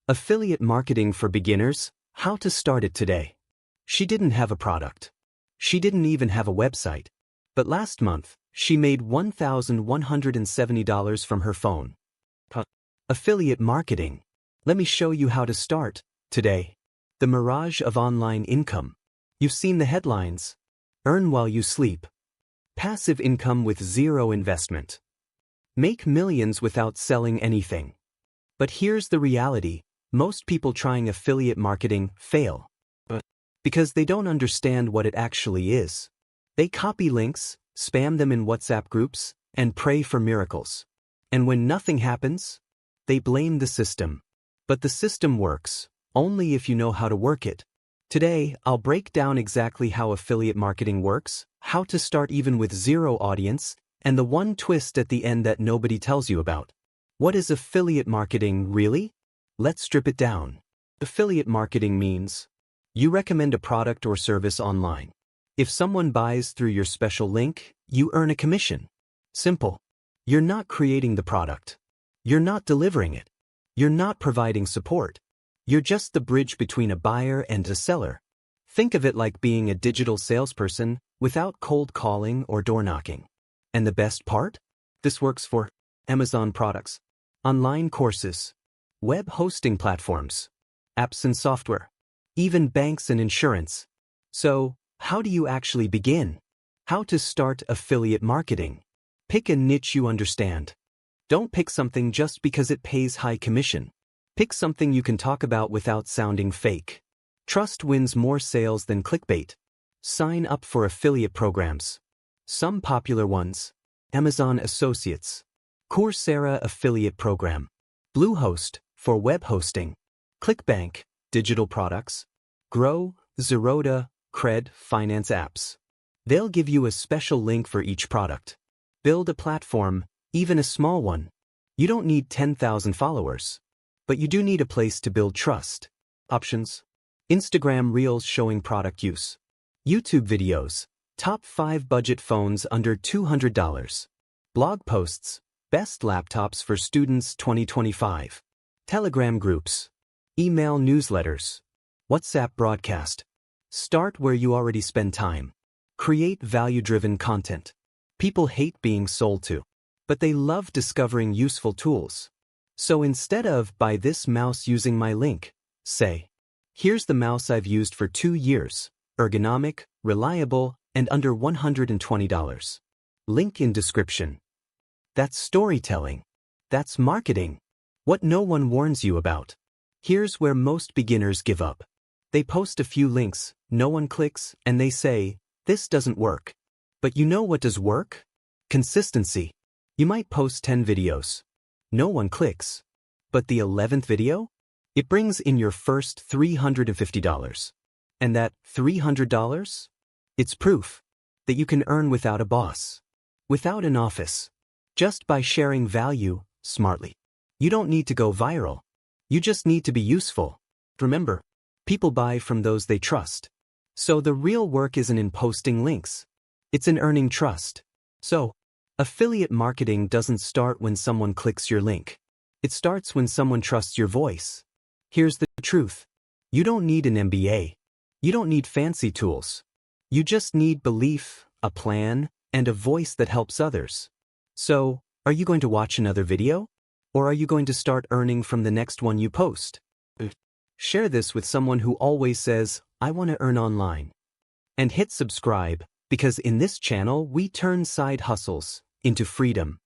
Affiliate marketing for beginners, how to start it today. She didn't have a product. She didn't even have a website. But last month, she made $1,170 from her phone. Affiliate marketing. Let me show you how to start today. The mirage of online income. You've seen the headlines. Earn while you sleep. Passive income with zero investment. Make millions without selling anything. But here's the reality. Most people trying affiliate marketing fail. Because they don't understand what it actually is. They copy links, spam them in WhatsApp groups, and pray for miracles. And when nothing happens, they blame the system. But the system works, only if you know how to work it. Today, I'll break down exactly how affiliate marketing works, how to start even with zero audience, and the one twist at the end that nobody tells you about. What is affiliate marketing really? Let's strip it down. Affiliate marketing means you recommend a product or service online. If someone buys through your special link, you earn a commission. Simple. You're not creating the product. You're not delivering it. You're not providing support. You're just the bridge between a buyer and a seller. Think of it like being a digital salesperson without cold calling or door knocking. And the best part? This works for Amazon products, online courses, web hosting platforms, apps and software, even banks and insurance. So, how do you actually begin? How to start affiliate marketing. Pick a niche you understand. Don't pick something just because it pays high commission. Pick something you can talk about without sounding fake. Trust wins more sales than clickbait. Sign up for affiliate programs. Some popular ones: Amazon Associates, Coursera Affiliate Program, Bluehost for web hosting, ClickBank, digital products, Grow, Zerodha, Cred, finance apps. They'll give you a special link for each product. Build a platform, even a small one. You don't need 10,000 followers. But you do need a place to build trust. Options: Instagram Reels showing product use, YouTube videos, top 5 budget phones under $200, blog posts, best laptops for students 2025, Telegram groups, email newsletters, WhatsApp broadcast. Start where you already spend time. Create value-driven content. People hate being sold to, but they love discovering useful tools. So instead of "buy this mouse using my link," say, "Here's the mouse I've used for 2 years, ergonomic, reliable, and under $120. Link in description." That's storytelling. That's marketing. What no one warns you about. Here's where most beginners give up. They post a few links, no one clicks, and they say, "This doesn't work." But you know what does work? Consistency. You might post 10 videos. No one clicks. But the 11th video? It brings in your first $350. And that $300? It's proof that you can earn without a boss, without an office, just by sharing value smartly. You don't need to go viral. You just need to be useful. Remember, people buy from those they trust. So the real work isn't in posting links. It's in earning trust. So, affiliate marketing doesn't start when someone clicks your link. It starts when someone trusts your voice. Here's the truth. You don't need an MBA. You don't need fancy tools. You just need belief, a plan, and a voice that helps others. So, are you going to watch another video? Or are you going to start earning from the next one you post? Share this with someone who always says, "I want to earn online." And hit subscribe, because in this channel we turn side hustles into freedom.